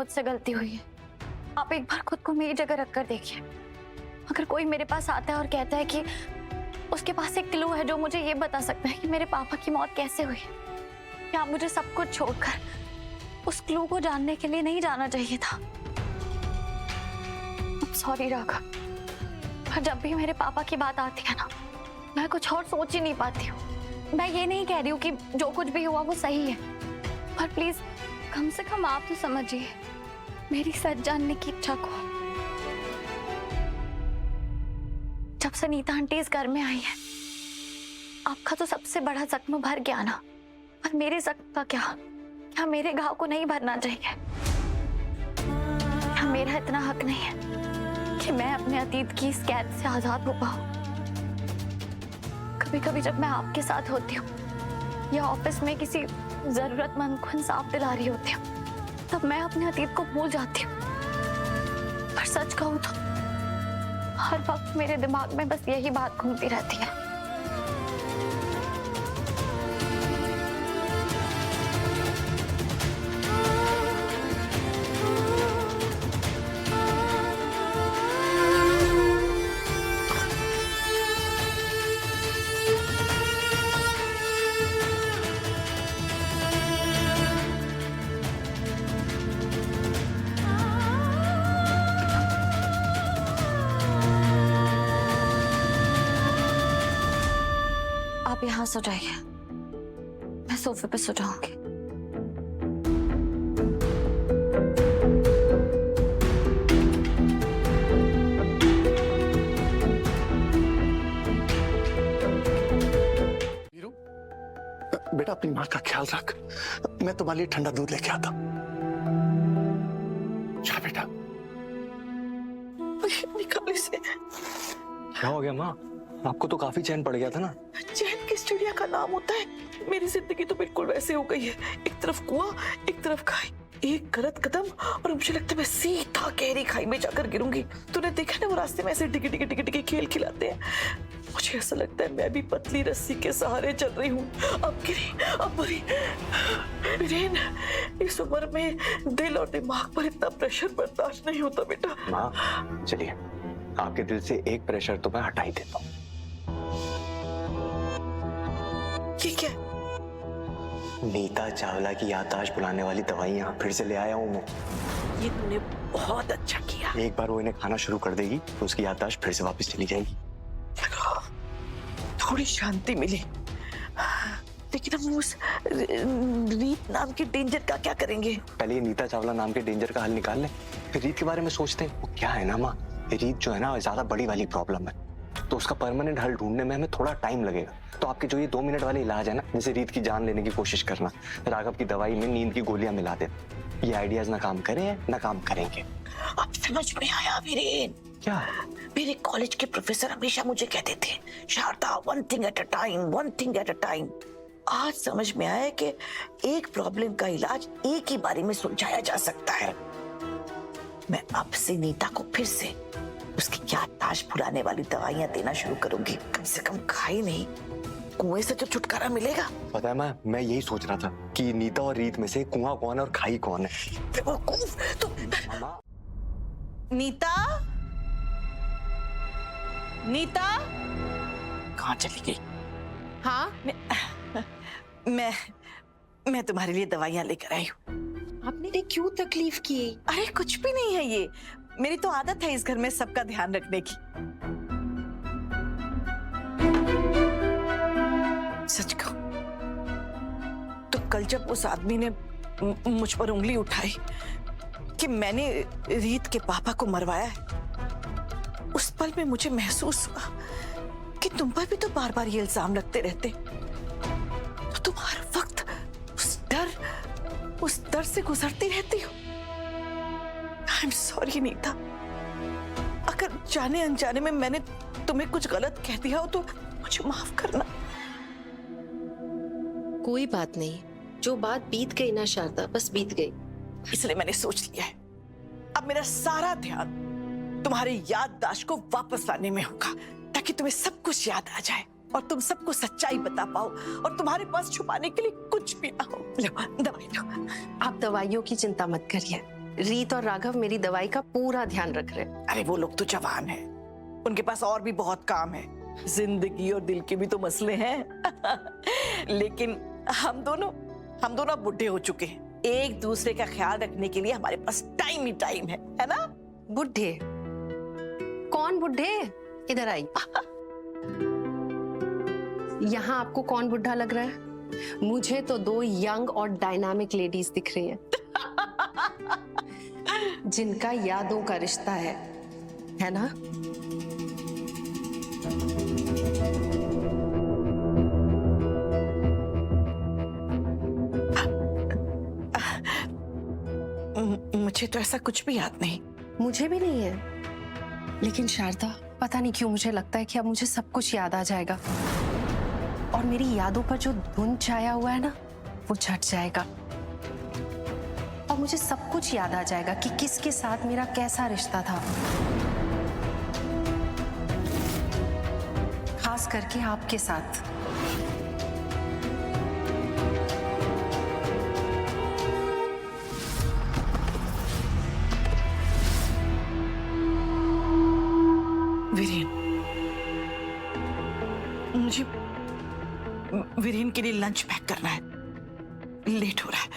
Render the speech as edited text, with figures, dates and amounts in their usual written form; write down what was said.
मुझसे गलती हुई है। आप एक बार खुद को मेरी जगह रखकर देखिए। अगर कोई मेरे पास आता है और कहता है कि उसके पास एक क्लू है जो मुझे ये बता सकता है कि मेरे पापा की मौत कैसे हुई, क्या मुझे सब कुछ छोड़कर उस क्लू को जानने के लिए नहीं जाना चाहिए था? सॉरी राघव, पर जब भी मेरे पापा की बात आती है ना, मैं कुछ और सोच ही नहीं पाती हूँ। मैं ये नहीं कह रही हूँ कि जो कुछ भी हुआ वो सही है, पर प्लीज कम से कम आप तो समझिए मेरी सच जानने की इच्छा को। जब से नीता आंटी इस घर में आई है, आपका तो सबसे बड़ा जख्म भर गया ना, पर मेरे जख्म का क्या मेरे घाव को नहीं भरना चाहिए? क्या मेरा इतना हक नहीं है कि मैं अपने अतीत की इस कैद से आजाद हो पाऊं? कभी कभी जब मैं आपके साथ होती हूँ या ऑफिस में किसी जरूरतमंद को इंसाफ दिला रही होती हूँ, तब मैं अपने अतीत को भूल जाती हूँ। पर सच कहूँ तो हर वक्त मेरे दिमाग में बस यही बात घूमती रहती है। आप यहाँ सो जाइए, मैं सोफे पे सो जाऊंगी। वीरू, बेटा अपनी माँ का ख्याल रख। मैं तुम्हारे लिए ठंडा दूध लेके आता हूँ। जा बेटा। निकाल इसे। क्या हो गया माँ? आपको तो काफी चैन पड़ गया था ना। चैन किस चिड़िया का नाम होता है? मेरी जिंदगी तो बिल्कुल वैसे हो गई है, एक तरफ कुआं एक तरफ खाई, एक गलत कदम और मुझे लगता है मैं सीधा गहरी खाई में जाकर गिरूंगी। तूने देखा ना वो रास्ते में ऐसे डिगे डिगे डिगे डिगे खेल खिलाते हैं। मुझे ऐसा लगता है मैं भी पतली रस्सी के सहारे चल रही हूँ। अब गिरी, अब मरी। वीरेन, इस उम्र में दिल और दिमाग पर इतना प्रेशर बर्दाश्त नहीं होता बेटा। माँ चलिए, आपके दिल से एक प्रेशर तो मैं हटा ही देता हूँ। ये क्या? नीता चावला की याददाश्त बुलाने वाली दवाइयाँ फिर से ले आया हूँ मैं। ये तूने बहुत अच्छा किया। एक बार वो इन्हें खाना शुरू कर देगी तो उसकी याददाश्त फिर से वापस चली जाएगी। थोड़ी शांति मिली, लेकिन हम उस रीत नाम के डेंजर का क्या करेंगे? पहले ये नीता चावला नाम के डेंजर का हल निकाल ले, फिर रीत के बारे में सोचते हैं। वो क्या है ना माँ, रीत जो है ना ज्यादा बड़ी वाली प्रॉब्लम है, तो उसका परमानेंट हल ढूंढने में हमें थोड़ा टाइम लगेगा। तो आपके जो ये 2 मिनट वाले इलाज है ना, जैसे रीत की जान लेने की कोशिश करना, राघव की दवाई में नींद की गोलियां मिला देना, ये आइडियाज ना काम करें ना काम करेंगे। अब समझ में आया वीरेन। क्या? मेरे कॉलेज के प्रोफेसर हमेशा मुझे कहते थे, Sharda one thing at a time, one thing at a time. आज समझ में आया कि एक प्रॉब्लम का इलाज एक ही बारी में सुलझाया जा सकता है। मैं अब से नीता को फिर से उसकी याददाश्त भुलाने वाली दवाइयां देना शुरू करूंगी। कम से कम खाई नहीं, कुएं से तो छुटकारा मिलेगा। पता है मैं यही सोच रहा था कि नीता और रीत में से कुआं कौन है और खाई कौन है। तो नीता, नीता कहाँ चली गई? हाँ, मैं तुम्हारे लिए दवाइयां लेकर आई हूँ। आपने क्यों तकलीफ की? अरे कुछ भी नहीं है, ये मेरी तो आदत है इस घर में सबका ध्यान रखने की। सच कहूं तो कल जब उस आदमी ने मुझ पर उंगली उठाई कि मैंने रीत के पापा को मरवाया है, उस पल में मुझे महसूस हुआ कि तुम पर भी तो बार बार ये इल्जाम लगते रहते, तो तुम हर वक्त उस डर से गुजरती रहती हो। आई एम सॉरी नीता, अगर जाने अनजाने में मैंने तुम्हें कुछ गलत कह दिया हो तो मुझे माफ करना। कोई बात नहीं, जो बात बीत गई ना शारदा, बस बीत गई। इसलिए मैंने सोच लिया है, अब मेरा सारा ध्यान तुम्हारी याददाश्त को वापस लाने में होगा, ताकि तुम्हें सब कुछ याद आ जाए और तुम सबको सच्चाई बता पाओ और तुम्हारे पास छुपाने के लिए कुछ भी ना हो। लो दवाई लो। आप दवाइयों की चिंता मत करिए, रीत और राघव मेरी दवाई का पूरा ध्यान रख रहे हैं। अरे वो लोग तो जवान हैं, उनके पास और भी बहुत काम है, जिंदगी और दिल के भी तो मसले हैं। लेकिन हम दोनों अब बुढ़े हो चुके हैं, एक दूसरे का ख्याल रखने के लिए हमारे पास टाइम ही टाइम है ना? बुढ़े? कौन बुढ़े? इधर आई। यहाँ आपको कौन बुढ़ा लग रहा है? मुझे तो दो यंग और डायनामिक लेडीज दिख रही हैं, जिनका यादों का रिश्ता है ना? मुझे तो ऐसा कुछ भी याद नहीं। मुझे भी नहीं है, लेकिन शारदा, पता नहीं क्यों मुझे लगता है कि अब मुझे सब कुछ याद आ जाएगा और मेरी यादों पर जो धुंध छाया हुआ है ना, वो छट जाएगा और मुझे सब कुछ याद आ जाएगा कि किसके साथ मेरा कैसा रिश्ता था, खास करके आपके साथ। वीरेन, मुझे वीरेन के लिए लंच पैक करना है, लेट हो रहा है।